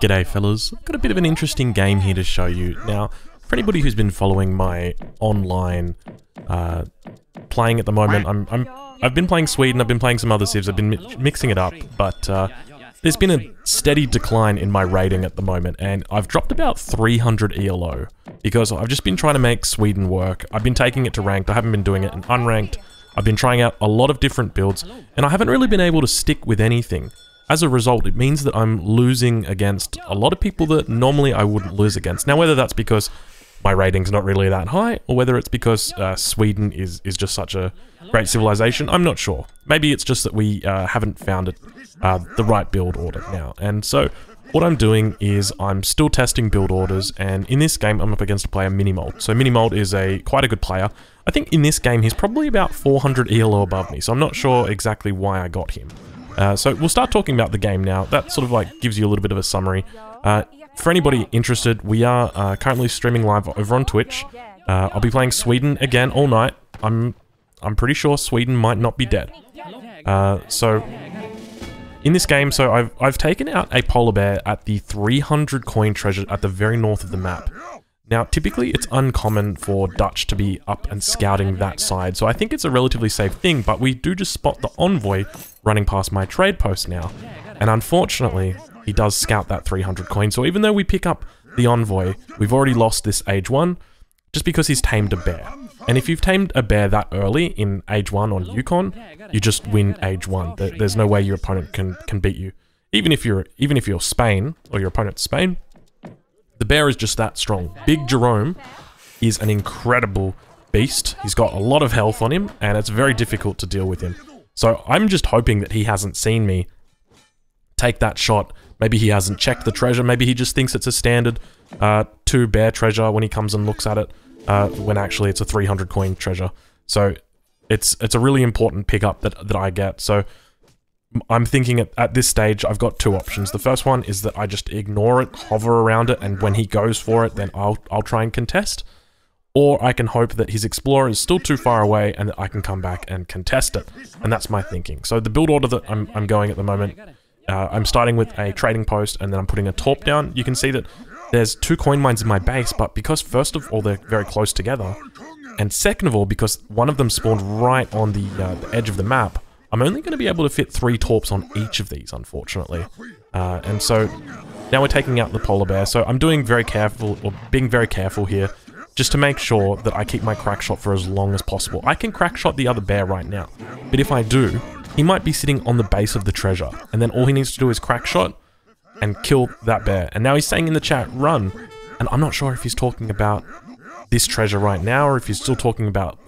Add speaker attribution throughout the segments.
Speaker 1: G'day fellas, I've got a bit of an interesting game here to show you. Now, for anybody who's been following my online playing at the moment, I've been playing Sweden, I've been playing some other civs, I've been mixing it up, but there's been a steady decline in my rating at the moment, and I've dropped about 300 ELO, because I've just been trying to make Sweden work. I've been taking it to ranked, I haven't been doing it in unranked, I've been trying out a lot of different builds, and I haven't really been able to stick with anything. As a result, it means that I'm losing against a lot of people that normally I wouldn't lose against. Now, whether that's because my rating's not really that high, or whether it's because Sweden is just such a great civilization, I'm not sure. Maybe it's just that we haven't found it the right build order now. And so, what I'm doing is I'm still testing build orders, and in this game I'm up against a player, Minimold. So Minimold is quite a good player. I think in this game he's probably about 400 ELO above me, so I'm not sure exactly why I got him. So we'll start talking about the game now. That sort of like gives you a little bit of a summary. For anybody interested, we are currently streaming live over on Twitch. I'll be playing Sweden again all night. I'm pretty sure Sweden might not be dead. So in this game, so I've taken out a polar bear at the 300 coin treasure at the very north of the map. Now, typically it's uncommon for Dutch to be up and scouting that side, so I think it's a relatively safe thing, but we do just spot the envoy running past my trade post now, and unfortunately, he does scout that 300 coin, so even though we pick up the envoy, we've already lost this age 1, just because he's tamed a bear. And if you've tamed a bear that early in age 1 on Yukon, you just win age 1. There's no way your opponent can beat you. Even if you're Spain, or your opponent's Spain, the bear is just that strong. Big Jerome is an incredible beast. He's got a lot of health on him, and it's very difficult to deal with him. So I'm just hoping that he hasn't seen me take that shot. Maybe he hasn't checked the treasure. Maybe he just thinks it's a standard 2 bear treasure when he comes and looks at it, when actually it's a 300 coin treasure. So it's a really important pickup that I get. So I'm thinking at this stage, I've got 2 options. The first one is that I just ignore it, hover around it, and when he goes for it, then I'll try and contest. Or I can hope that his explorer is still too far away and that I can come back and contest it. And that's my thinking. So the build order that I'm going at the moment, I'm starting with a trading post, and then I'm putting a torp down. You can see that there's 2 coin mines in my base, but because first of all, they're very close together, and second of all, because one of them spawned right on the edge of the map, I'm only going to be able to fit 3 torps on each of these, unfortunately. And so now we're taking out the polar bear. So I'm doing very careful, or being very careful here, just to make sure that I keep my crack shot for as long as possible. I can crack shot the other bear right now, but if I do, he might be sitting on the base of the treasure, and then all he needs to do is crack shot and kill that bear. And now he's saying in the chat, run, and I'm not sure if he's talking about this treasure right now, or if he's still talking about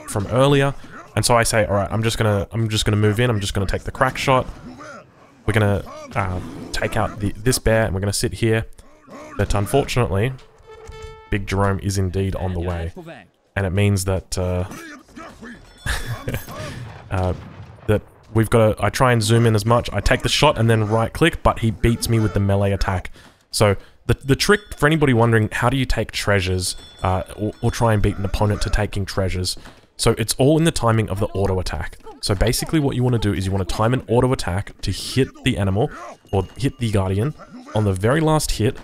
Speaker 1: from earlier. And so I say, all right, I'm just gonna move in. I'm just gonna take the crack shot. We're gonna take out this bear, and we're gonna sit here. But unfortunately, Big Jerome is indeed on the way, and it means that that we've got to. I try and zoom in as much. I take the shot and then right click, but he beats me with the melee attack. So the trick for anybody wondering, how do you take treasures or try and beat an opponent to taking treasures? So it's all in the timing of the auto attack. So basically what you want to do is you want to time an auto attack to hit the animal, or hit the guardian, on the very last hit,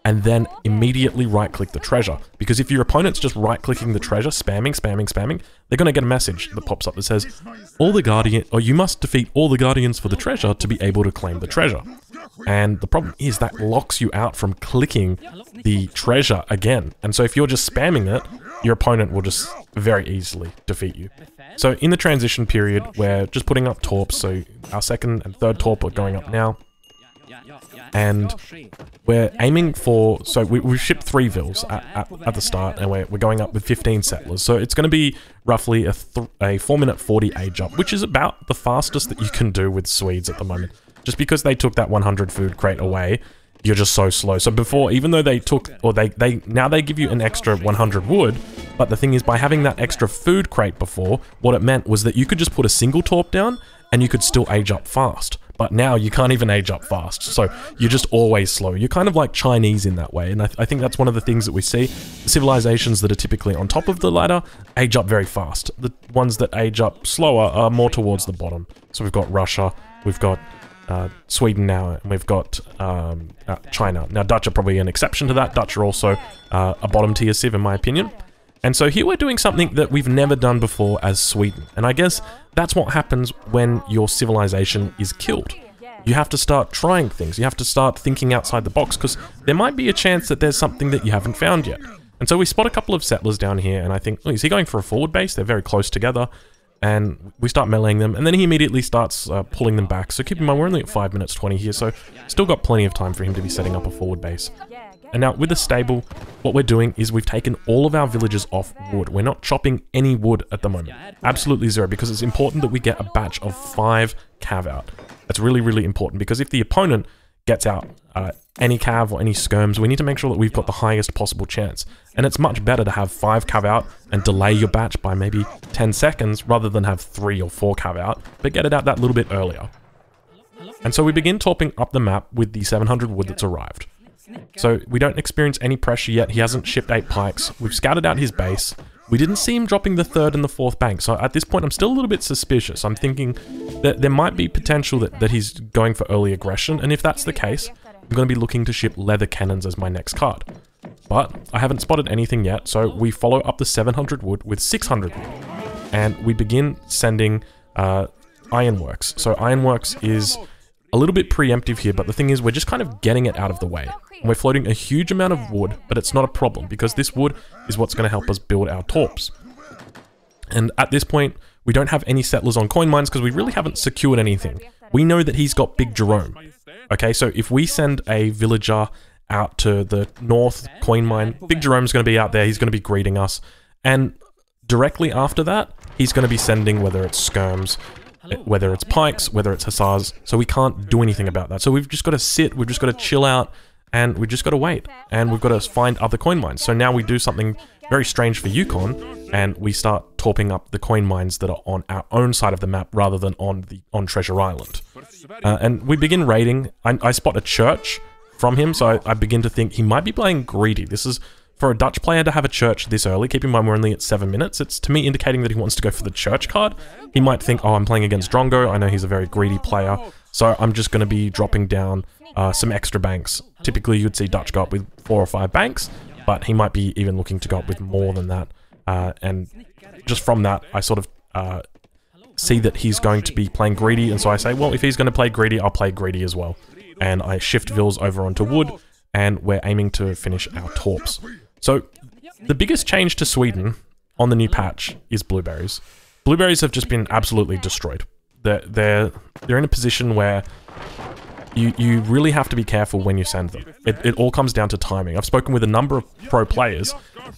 Speaker 1: and then immediately right-click the treasure. Because if your opponent's just right-clicking the treasure, spamming, they're going to get a message that pops up that says, you must defeat all the guardians for the treasure to be able to claim the treasure. And the problem is that locks you out from clicking the treasure again. And so if you're just spamming it, your opponent will just very easily defeat you. So in the transition period, we're just putting up torps. So our 2nd and 3rd torp are going up now. And we're aiming for, so we've shipped 3 vills at the start, and we're going up with 15 settlers. So it's going to be roughly a 4-minute 40 age up, which is about the fastest that you can do with Swedes at the moment. Just because they took that 100 food crate away, you're just so slow. So before, even though they took, or now they give you an extra 100 wood, but the thing is, by having that extra food crate before, what it meant was that you could just put a single torp down, and you could still age up fast. But now you can't even age up fast, so you're just always slow. You're kind of like Chinese in that way, and I think that's one of the things that we see. The civilizations that are typically on top of the ladder age up very fast. The ones that age up slower are more towards the bottom. So we've got Russia, we've got Sweden now, and we've got China. Now, Dutch are probably an exception to that. Dutch are also a bottom tier civ, in my opinion. And so here we're doing something that we've never done before as Sweden. And I guess that's what happens when your civilization is killed. You have to start trying things. You have to start thinking outside the box, because there might be a chance that there's something that you haven't found yet. And so we spot a couple of settlers down here, and I think, oh, is he going for a forward base? They're very close together. And we start meleeing them, and then he immediately starts pulling them back. So keep in mind, we're only at 5 minutes 20 here, so still got plenty of time for him to be setting up a forward base. And now with the stable, what we're doing is we've taken all of our villages off wood. We're not chopping any wood at the moment. Absolutely zero, because it's important that we get a batch of 5 cav out. That's really, really important, because if the opponent gets out any cav or any skirms, we need to make sure that we've got the highest possible chance. And it's much better to have 5 cav out and delay your batch by maybe 10 seconds rather than have 3 or 4 cav out, but get it out that little bit earlier. And so we begin topping up the map with the 700 wood that's arrived. So we don't experience any pressure yet. He hasn't shipped 8 pikes. We've scouted out his base. We didn't see him dropping the 3rd and the 4th bank. So at this point, I'm still a little bit suspicious. I'm thinking that there might be potential that he's going for early aggression. And if that's the case, I'm going to be looking to ship leather cannons as my next card. But I haven't spotted anything yet. So we follow up the 700 wood with 600 wood. And we begin sending ironworks. So ironworks is a little bit preemptive here, but the thing is we're just kind of getting it out of the way. And we're floating a huge amount of wood, but it's not a problem because this wood is what's going to help us build our torps. And at this point, we don't have any settlers on coin mines because we really haven't secured anything. We know that he's got Big Jerome. Okay, so if we send a villager out to the north coin mine, Big Jerome's going to be out there, he's going to be greeting us. And directly after that, he's going to be sending, whether it's skirms, whether it's pikes, whether it's hussars, so we can't do anything about that. So we've just got to sit, we've just got to chill out, and we've just got to wait, and we've got to find other coin mines. So now we do something very strange for Yukon, and we start torping up the coin mines that are on our own side of the map rather than on Treasure Island. And we begin raiding. I spot a church from him, so I begin to think he might be playing greedy. This is for a Dutch player to have a church this early. Keep in mind we're only at 7 minutes. It's to me indicating that he wants to go for the church card. He might think, oh, I'm playing against Drongo. I know he's a very greedy player, so I'm just going to be dropping down some extra banks. Typically, you'd see Dutch go up with 4 or 5 banks, but he might be even looking to go up with more than that. And just from that, I sort of see that he's going to be playing greedy, and so I say, well, if he's going to play greedy, I'll play greedy as well. And I shift vills over onto wood, and we're aiming to finish our torps. So, the biggest change to Sweden on the new patch is blueberries. Blueberries have just been absolutely destroyed. They're in a position where you really have to be careful when you send them. It all comes down to timing. I've spoken with a number of pro players,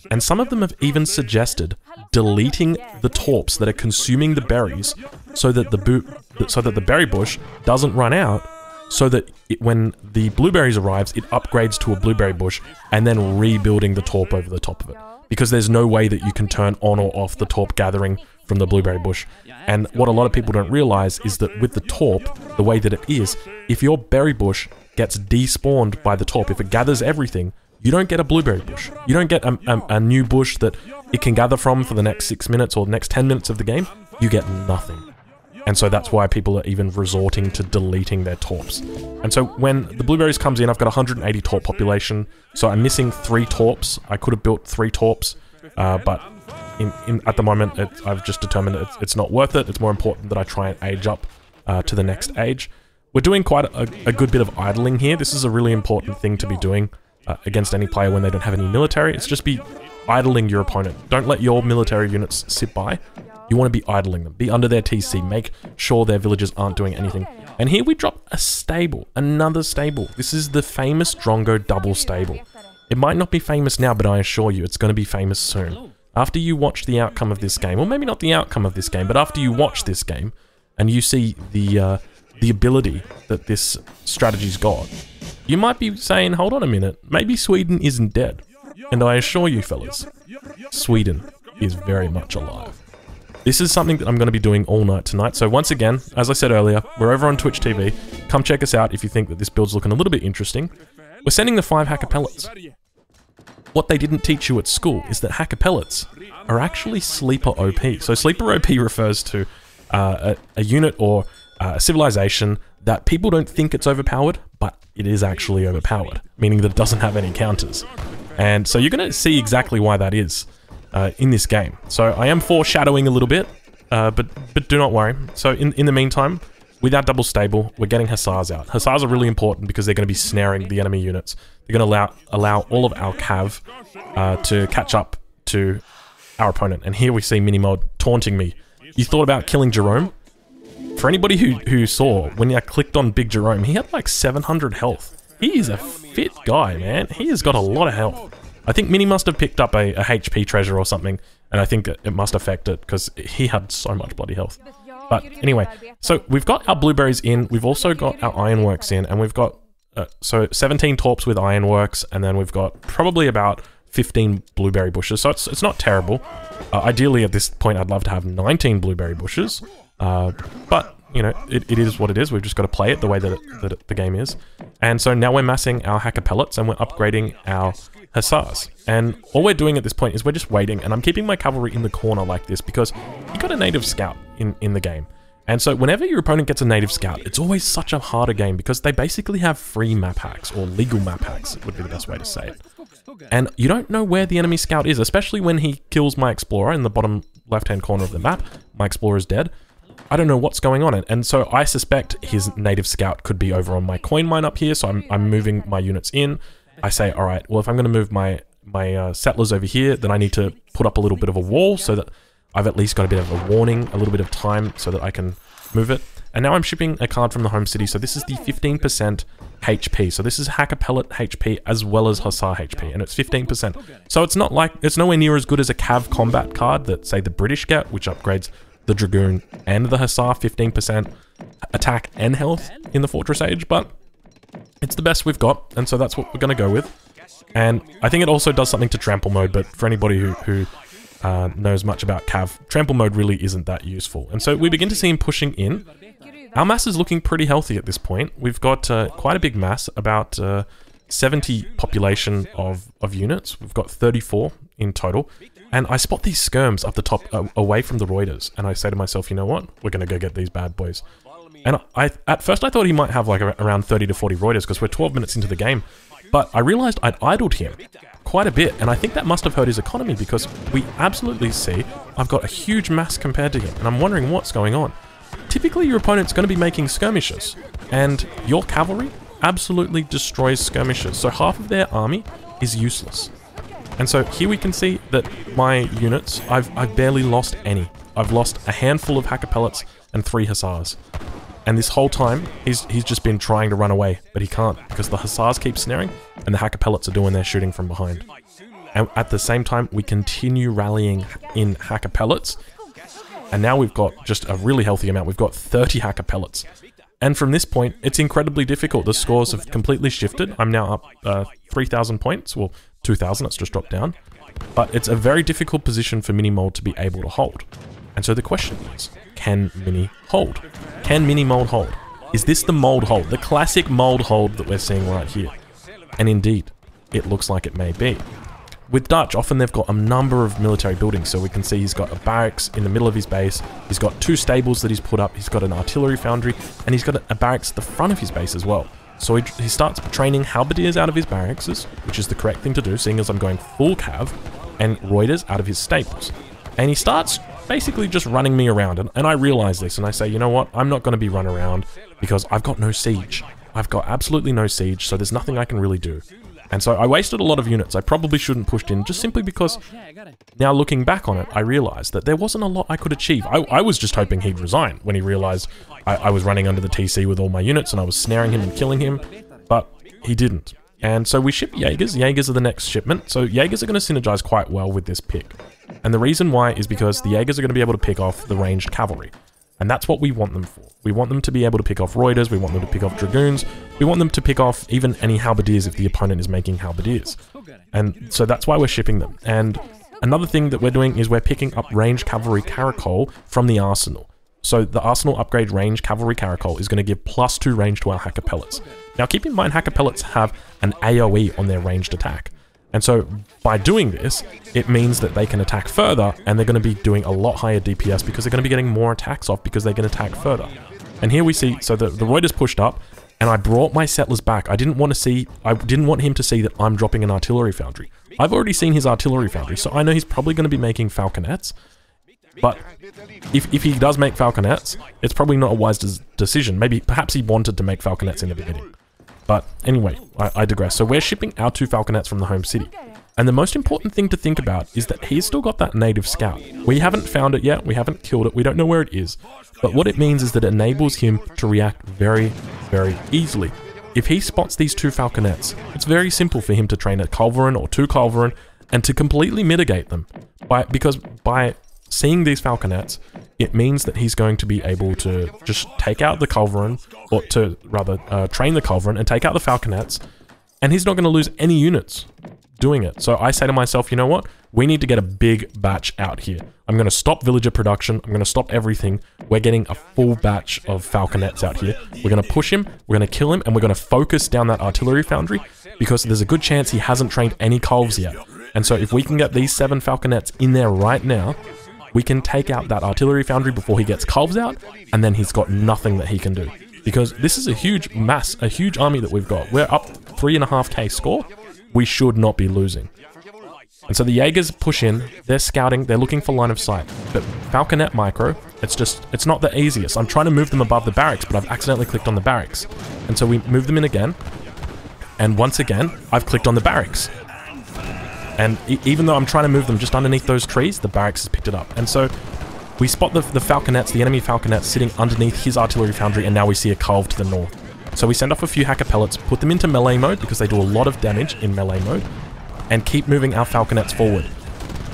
Speaker 1: and some of them have even suggested deleting the torps that are consuming the berries so that the berry bush doesn't run out, so that when the blueberries arrives, it upgrades to a blueberry bush, and then rebuilding the torp over the top of it. Because there's no way that you can turn on or off the torp gathering from the blueberry bush. And what a lot of people don't realize is that with the torp, the way that it is, if your berry bush gets despawned by the torp, if it gathers everything, you don't get a blueberry bush. You don't get a new bush that it can gather from for the next 6 minutes or the next 10 minutes of the game. You get nothing. And so that's why people are even resorting to deleting their torps. And so when the blueberries comes in, I've got 180 torp population. So I'm missing 3 torps. I could have built 3 torps, but at the moment, I've just determined it's not worth it. It's more important that I try and age up to the next age. We're doing quite a good bit of idling here. This is a really important thing to be doing against any player when they don't have any military. It's just be idling your opponent. Don't let your military units sit by. You want to be idling them. Be under their TC. Make sure their villagers aren't doing anything. And here we drop a stable. Another stable. This is the famous Drongo double stable. It might not be famous now, but I assure you it's going to be famous soon. After you watch the outcome of this game, or maybe not the outcome of this game, but after you watch this game, and you see the ability that this strategy's got, you might be saying, hold on a minute, maybe Sweden isn't dead. And I assure you, fellas, Sweden is very much alive. This is something that I'm going to be doing all night tonight. So once again, as I said earlier, we're over on Twitch TV. Come check us out if you think that this build's looking a little bit interesting. We're sending the 5 hacker pellets. What they didn't teach you at school is that hacker pellets are actually sleeper OP. So sleeper OP refers to a unit or a civilization that people don't think it's overpowered, but it is actually overpowered, meaning that it doesn't have any counters. And so you're going to see exactly why that is in this game. So I am foreshadowing a little bit, but do not worry. So in the meantime, with our double stable, we're getting Hussars out. Hussars are really important because they're going to be snaring the enemy units. They're going to allow all of our cav to catch up to our opponent. And here we see Minimold taunting me. You thought about killing Jerome? For anybody who saw, when I clicked on Big Jerome, he had like 700 health. He is a fit guy, man. He has got a lot of health. I think Mini must have picked up a HP treasure or something, and I think it must affect it because he had so much bloody health. But anyway, so we've got our blueberries in, we've also got our ironworks in, and we've got so 17 torps with ironworks, and then we've got probably about 15 blueberry bushes, so it's not terrible. Ideally at this point I'd love to have 19 blueberry bushes, but you know, it is what it is. We've just got to play it the way that the game is. And so now we're massing our hacker pellets and we're upgrading our Hussars. And all we're doing at this point is we're just waiting, and I'm keeping my cavalry in the corner like this because you got a native scout in the game. And so whenever your opponent gets a native scout, it's always such a harder game because they basically have free map hacks, or legal map hacks would be the best way to say it. And you don't know where the enemy scout is, especially when he kills my explorer in the bottom left-hand corner of the map. My explorer is dead. I don't know what's going on. And so I suspect his native scout could be over on my coin mine up here, so I'm moving my units in. I say, all right, well, if I'm going to move my settlers over here, then I need to put up a little bit of a wall so that I've at least got a bit of a warning, a little bit of time so that I can move it. And now I'm shipping a card from the home city, so this is the 15% HP. So this is Hacker Pellet HP as well as Hussar HP, and it's 15%. So it's not like, it's nowhere near as good as a Cav combat card that, say, the British get, which upgrades the Dragoon and the Hussar 15% attack and health in the Fortress Age, but it's the best we've got, and so that's what we're going to go with. And I think it also does something to trample mode, but for anybody who knows much about Cav, trample mode really isn't that useful. And so we begin to see him pushing in. Our mass is looking pretty healthy at this point. We've got quite a big mass, about 70 population of units. We've got 34 in total. And I spot these skirms up the top away from the Reuters, and I say to myself, you know what? We're going to go get these bad boys. And at first I thought he might have like around 30 to 40 Reuters because we're 12 minutes into the game. But I realized I'd idled him quite a bit, and I think that must have hurt his economy because we absolutely see I've got a huge mass compared to him, and I'm wondering what's going on. Typically your opponent's going to be making skirmishes, and your cavalry absolutely destroys skirmishes, so half of their army is useless. And so here we can see that my units, I've barely lost any. I've lost a handful of hacker pellets and 3 Hussars. And this whole time, he's just been trying to run away, but he can't because the Hussars keep snaring and the hacker pellets are doing their shooting from behind. And at the same time, we continue rallying in hacker pellets. And now we've got just a really healthy amount. We've got 30 hacker pellets. And from this point, it's incredibly difficult. The scores have completely shifted. I'm now up 3,000 points. Well, 2,000, it's just dropped down. But it's a very difficult position for Minimold to be able to hold. And so the question is, can Mini hold? Can Minimold hold? Is this the mold hold? The classic mold hold that we're seeing right here? And indeed, it looks like it may be. With Dutch, often they've got a number of military buildings, so we can see he's got a barracks in the middle of his base, he's got 2 stables that he's put up, he's got an artillery foundry, and he's got a barracks at the front of his base as well. So he starts training halberdiers out of his barracks, which is the correct thing to do, seeing as I'm going full cav, and Reuters out of his stables. And he starts basically just running me around, and I realize this, and I say, you know what, I'm not going to be run around, because I've got no siege. I've got absolutely no siege, so there's nothing I can really do. And so I wasted a lot of units. I probably shouldn't pushed in, just simply because now looking back on it, I realized that there wasn't a lot I could achieve. I was just hoping he'd resign when he realized I was running under the TC with all my units and I was snaring him and killing him, but he didn't. And so we ship Jaegers. Jaegers are the next shipment. So Jaegers are going to synergize quite well with this pick. And the reason why is because the Jaegers are going to be able to pick off the ranged cavalry. And that's what we want them for. We want them to be able to pick off Reuters, we want them to pick off Dragoons, we want them to pick off even any halberdiers if the opponent is making halberdiers. And so that's why we're shipping them. And another thing that we're doing is we're picking up ranged cavalry Caracol from the arsenal. So the arsenal upgrade ranged cavalry Caracol is going to give +2 range to our hacker pellets. Now keep in mind hacker pellets have an AoE on their ranged attack. And so by doing this, it means that they can attack further and they're going to be doing a lot higher DPS because they're going to be getting more attacks off because they can attack further. And here we see, so the Reuters pushed up, and I brought my settlers back. I didn't want him to see that I'm dropping an artillery foundry. I've already seen his artillery foundry, so I know he's probably going to be making falconets. But if he does make falconets, it's probably not a wise decision. Perhaps he wanted to make falconets in the beginning. But anyway, I digress. So we're shipping our 2 falconets from the home city. And the most important thing to think about is that he's still got that native scout. We haven't found it yet, we haven't killed it, we don't know where it is. But what it means is that it enables him to react very, very easily. If he spots these 2 falconets, it's very simple for him to train a culverin or 2 culverin and to completely mitigate them. Because by seeing these falconets, it means that he's going to be able to just take out the culverin, or to rather train the culverin and take out the falconets, and he's not going to lose any units doing it. So I say to myself, you know what? We need to get a big batch out here. I'm going to stop villager production. I'm going to stop everything. We're getting a full batch of falconets out here. We're going to push him, we're going to kill him, and we're going to focus down that artillery foundry because there's a good chance he hasn't trained any culves yet. And so if we can get these 7 falconets in there right now, we can take out that artillery foundry before he gets culves out, and then he's got nothing that he can do. Because this is a huge army that we've got. We're up 3.5k score. We should not be losing. And so the Jaegers push in, they're scouting, they're looking for line of sight. But Falconet Micro, it's not the easiest. I'm trying to move them above the barracks, but I've accidentally clicked on the barracks. And so we move them in again. And once again, I've clicked on the barracks. And even though I'm trying to move them just underneath those trees, the barracks has picked it up. And so we spot the falconets, the enemy falconets sitting underneath his artillery foundry, and now we see a culve to the north. So we send off a few hacker pellets, put them into melee mode because they do a lot of damage in melee mode, and keep moving our falconets forward.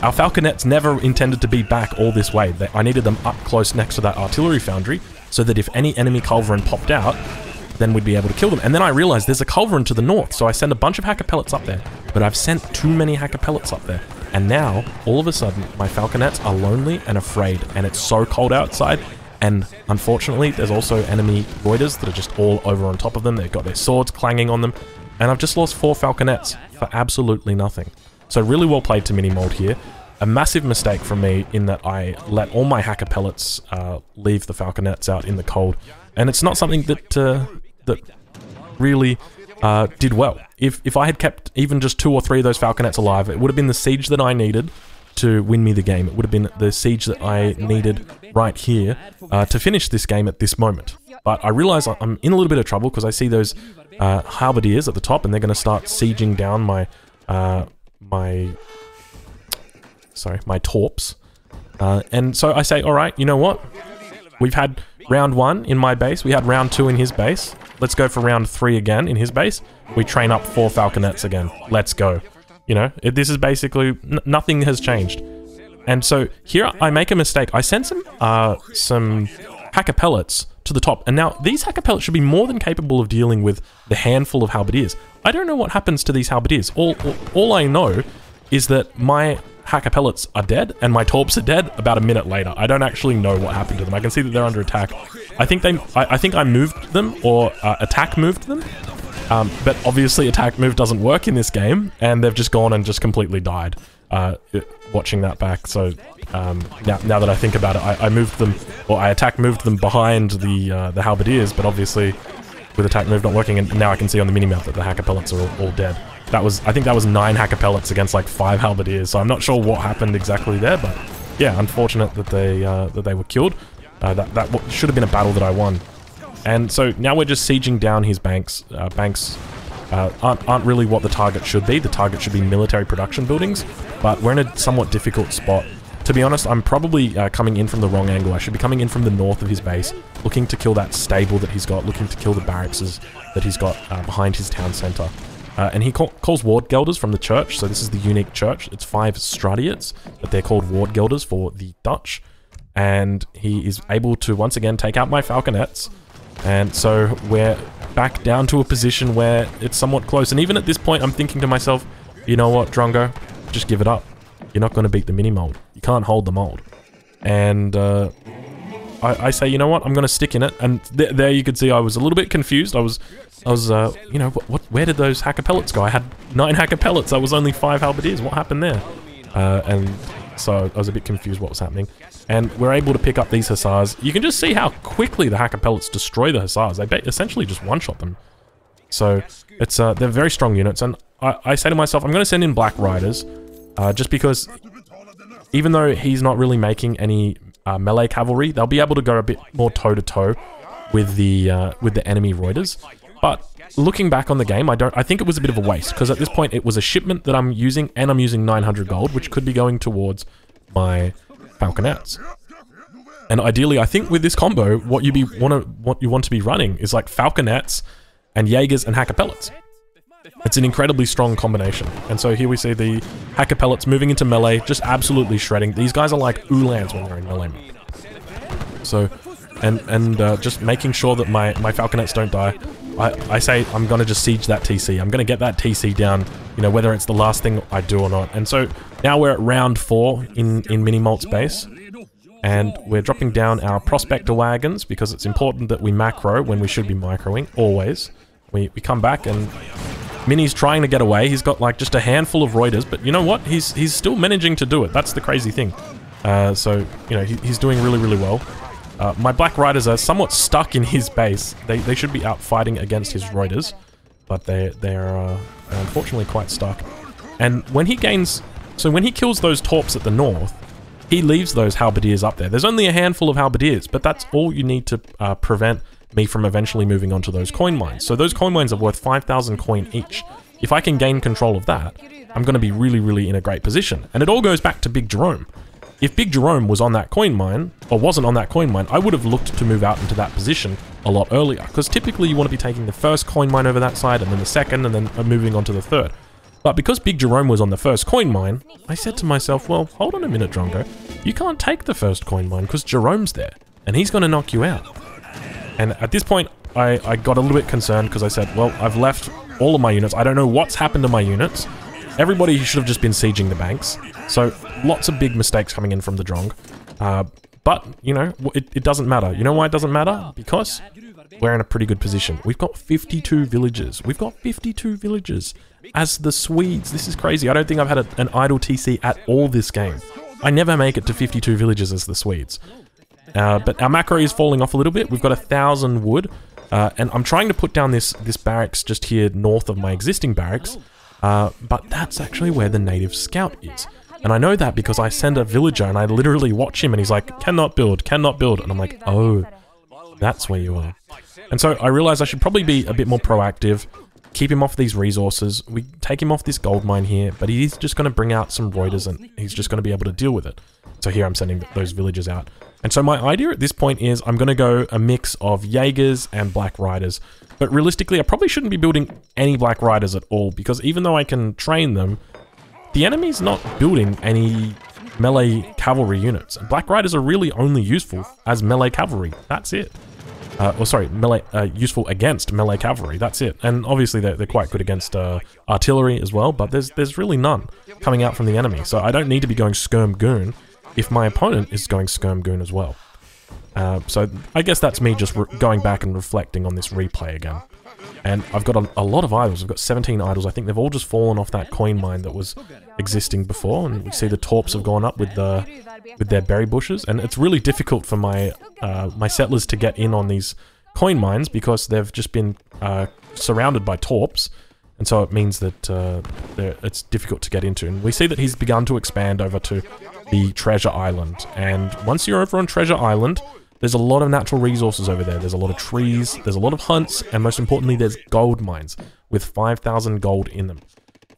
Speaker 1: Our falconets never intended to be back all this way. I needed them up close next to that artillery foundry so that if any enemy culverin popped out, then we'd be able to kill them. And then I realized there's a culverin to the north, so I send a bunch of hacker pellets up there, but I've sent too many hacker pellets up there. And now, all of a sudden, my falconets are lonely and afraid, and it's so cold outside. And unfortunately, there's also enemy Reuters that are just all over on top of them. They've got their swords clanging on them. And I've just lost 4 falconets for absolutely nothing. So really well played to Minimold here. A massive mistake from me in that I let all my hacker pellets leave the falconets out in the cold. And it's not something that really did well. If I had kept even just 2 or 3 of those falconets alive, it would have been the siege that I needed to win me the game. It would have been the siege that I needed right here to finish this game at this moment. But I realize I'm in a little bit of trouble because I see those halberdiers at the top, and they're going to start sieging down my torps. And so I say, all right, you know what? We've had round 1 in my base. We had round 2 in his base. Let's go for round 3 again in his base. We train up 4 falconets again. Let's go. You know, this is basically, nothing has changed. And so here I make a mistake. I send some hacker pellets to the top. And now these hacker pellets should be more than capable of dealing with the handful of halberdiers. I don't know what happens to these halberdiers. All I know is that my hacker pellets are dead and my torps are dead about a minute later. I don't actually know what happened to them. I can see that they're under attack. I think I moved them, or attack moved them. But obviously attack move doesn't work in this game, and they've just gone and just completely died watching that back. So now that I think about it, I moved them, or I attack moved them behind the halberdiers, but obviously with attack move not working, and now I can see on the minimap that the hacker pellets are all dead. I think that was 9 hacker pellets against like 5 halberdiers, so I'm not sure what happened exactly there, but yeah, unfortunate that they were killed. That should have been a battle that I won. And so now we're just sieging down his banks. Banks aren't really what the target should be. The target should be military production buildings, but we're in a somewhat difficult spot. To be honest, I'm probably coming in from the wrong angle. I should be coming in from the north of his base, looking to kill that stable that he's got, looking to kill the barracks that he's got behind his town centre. And he calls ward gelders from the church, so this is the unique church. It's 5 Stratiates, but they're called ward gelders for the Dutch. And he is able to once again take out my falconets. And so we're back down to a position where it's somewhat close. And even at this point, I'm thinking to myself, you know what, Drongo? Just give it up. You're not going to beat the mini-mold. You can't hold the mold. And I say, you know what? I'm going to stick in it. And there you could see I was a little bit confused. I was you know, where did those hacker pellets go? I had 9 hacker pellets. I was only 5 halberdiers. What happened there? And so I was a bit confused what was happening. And we're able to pick up these Hussars. You can just see how quickly the Hacker Pellets destroy the Hussars. They essentially just one-shot them. So, it's they're very strong units. And I say to myself, I'm going to send in Black Riders. Just because, even though he's not really making any melee cavalry, they'll be able to go a bit more toe-to-toe with the enemy Reuters. But looking back on the game, I think it was a bit of a waste. Because at this point, it was a shipment that I'm using, and I'm using 900 gold, which could be going towards my Falconets. And ideally, I think with this combo, what you want to be running is like Falconets and Jaegers and Hacker Pellets. It's an incredibly strong combination. And so here we see the Hacker Pellets moving into melee, just absolutely shredding. These guys are like Ulans when they're in melee mode. So, and just making sure that my Falconets don't die. I say I'm going to just siege that TC. I'm going to get that TC down, you know, whether it's the last thing I do or not. And so now we're at round 4 in Minimolt's base. And we're dropping down our Prospector wagons because it's important that we macro when we should be microing, always. We come back and Mini's trying to get away. He's got like just a handful of Reuters, but you know what? He's still managing to do it. That's the crazy thing. So, you know, he's doing really, really well. My Black Riders are somewhat stuck in his base. They should be out fighting against his Reuters, but they're unfortunately quite stuck. And when he gains... So when he kills those Torps at the north, he leaves those Halberdiers up there. There's only a handful of Halberdiers, but that's all you need to prevent me from eventually moving on to those coin mines. So those coin mines are worth 5,000 coin each. If I can gain control of that, I'm going to be really, really in a great position. And it all goes back to Big Jerome. If Big Jerome was on that coin mine, or wasn't on that coin mine, I would have looked to move out into that position a lot earlier. Because typically you want to be taking the first coin mine over that side, and then the second, and then moving on to the third. But because Big Jerome was on the first coin mine, I said to myself, well, hold on a minute, Drongo. You can't take the first coin mine because Jerome's there, and he's going to knock you out. And at this point, I got a little bit concerned because I said, well, I've left all of my units. I don't know what's happened to my units. Everybody should have just been sieging the banks. So lots of big mistakes coming in from the Drong. But, you know, it doesn't matter. You know why it doesn't matter? Because we're in a pretty good position. We've got 52 villages. We've got 52 villages as the Swedes. This is crazy. I don't think I've had an idle TC at all this game. I never make it to 52 villages as the Swedes. But our macro is falling off a little bit. We've got 1,000 wood. And I'm trying to put down this barracks just here north of my existing barracks. But that's actually where the native scout is. And I know that because I send a villager and I literally watch him and he's like, cannot build, cannot build. And I'm like, oh, that's where you are. And so I realized I should probably be a bit more proactive, keep him off these resources. We take him off this gold mine here, but he's just going to bring out some Reuters and he's just going to be able to deal with it. So here I'm sending those villagers out. And so my idea at this point is I'm going to go a mix of Jaegers and Black Riders. But realistically, I probably shouldn't be building any Black Riders at all because even though I can train them, the enemy's not building any melee cavalry units. And Black Riders are really only useful as melee cavalry. That's it. Melee, useful against melee cavalry. That's it. And obviously they're quite good against artillery as well, but there's really none coming out from the enemy. So I don't need to be going Skirm Goon if my opponent is going Skirm Goon as well. So I guess that's me just going back and reflecting on this replay again. And I've got a lot of idols. I've got 17 idols. I think they've all just fallen off that coin mine that was existing before. And you see the Torps have gone up with their berry bushes. And it's really difficult for my my settlers to get in on these coin mines because they've just been surrounded by Torps. And so it means that it's difficult to get into. And we see that he's begun to expand over to the Treasure Island. And once you're over on Treasure Island, there's a lot of natural resources over there. There's a lot of trees, there's a lot of hunts, and most importantly, there's gold mines with 5,000 gold in them.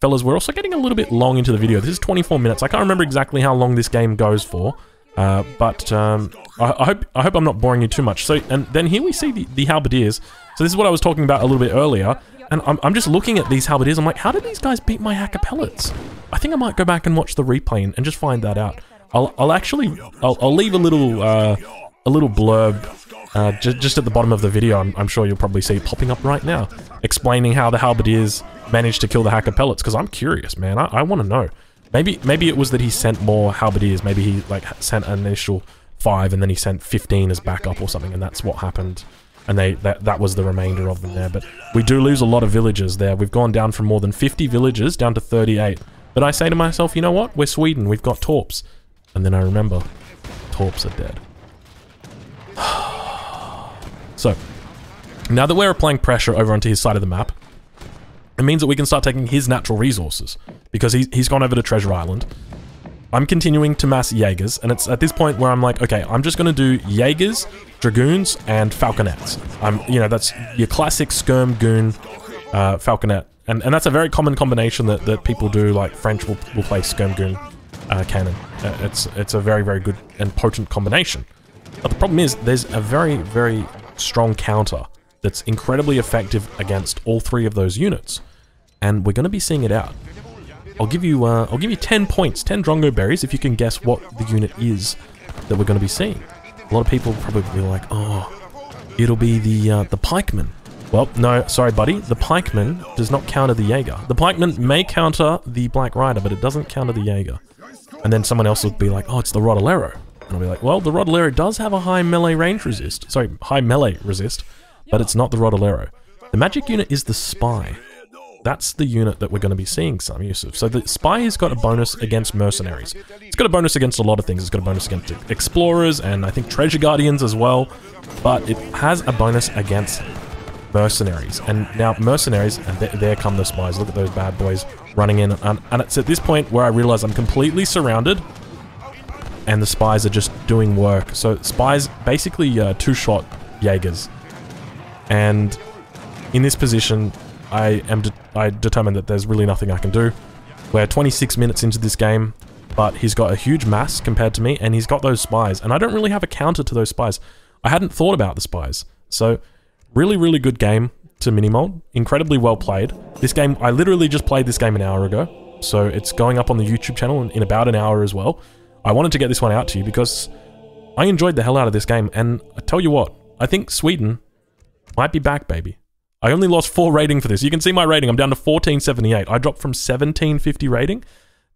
Speaker 1: Fellas, we're also getting a little bit long into the video. This is 24 minutes. I can't remember exactly how long this game goes for, but I hope I'm not boring you too much. So, and then here we see the Halberdiers. So this is what I was talking about a little bit earlier, and I'm just looking at these Halberdiers. I'm like, how did these guys beat my Hacker Pellets? I think I might go back and watch the replay and just find that out. I'll leave a little blurb just at the bottom of the video. I'm sure you'll probably see popping up right now, explaining how the Halberdiers managed to kill the Hacker Pellets, because I'm curious, man. I want to know. Maybe it was that he sent more Halberdiers. Maybe he like sent an initial 5 and then he sent 15 as backup or something, and that's what happened. And that was the remainder of them there. But we do lose a lot of villagers there. We've gone down from more than 50 villagers down to 38. But I say to myself, you know what? We're Sweden. We've got Torps. And then I remember, corpse are dead. So, now that we're applying pressure over onto his side of the map, it means that we can start taking his natural resources, because he's gone over to Treasure Island. I'm continuing to mass Jaegers, and it's at this point where I'm like, okay, I'm just going to do Jaegers, Dragoons, and Falconets. You know, that's your classic Skirm Goon Falconet. And that's a very common combination that people do, like French will play Skirm Goon cannon. It's a very, very good and potent combination. But the problem is, there's a very, very strong counter that's incredibly effective against all three of those units. And we're going to be seeing it out. I'll give you 10 points, 10 Drongo berries, if you can guess what the unit is that we're going to be seeing. A lot of people probably be like, oh, it'll be the pikeman. Well, no, sorry, buddy. The pikeman does not counter the Jaeger. The pikeman may counter the Black Rider, but it doesn't counter the Jaeger. And then someone else will be like, oh, it's the Rodolero. And I'll be like, well, the Rodolero does have a high melee range resist. Sorry, high melee resist, but it's not the Rodolero. The magic unit is the Spy. That's the unit that we're going to be seeing some use of. So the Spy has got a bonus against mercenaries. It's got a bonus against a lot of things. It's got a bonus against explorers and I think treasure guardians as well. But it has a bonus against mercenaries. And now mercenaries, and there come the Spies. Look at those bad boys running in. And it's at this point where I realize I'm completely surrounded and the Spies are just doing work. So Spies, basically two-shot Jaegers. And in this position, I determined that there's really nothing I can do. We're 26 minutes into this game, but he's got a huge mass compared to me, and he's got those Spies, and I don't really have a counter to those Spies. I hadn't thought about the Spies. So, really, really good game to Minimold. Incredibly well played. This game, I literally just played this game an hour ago, so it's going up on the YouTube channel in about an hour as well. I wanted to get this one out to you because I enjoyed the hell out of this game, and I tell you what, I think Sweden might be back, baby. I only lost 4 rating for this. You can see my rating. I'm down to 1478. I dropped from 1750 rating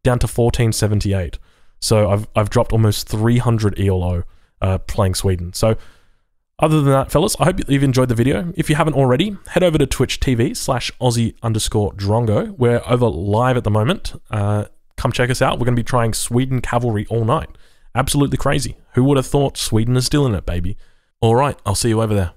Speaker 1: down to 1478. So I've dropped almost 300 ELO playing Sweden. So other than that, fellas, I hope you've enjoyed the video. If you haven't already, head over to Twitch TV/Aussie_Drongo. We're over live at the moment. Come check us out. We're going to be trying Sweden Cavalry all night. Absolutely crazy. Who would have thought Sweden is still in it, baby? All right, I'll see you over there.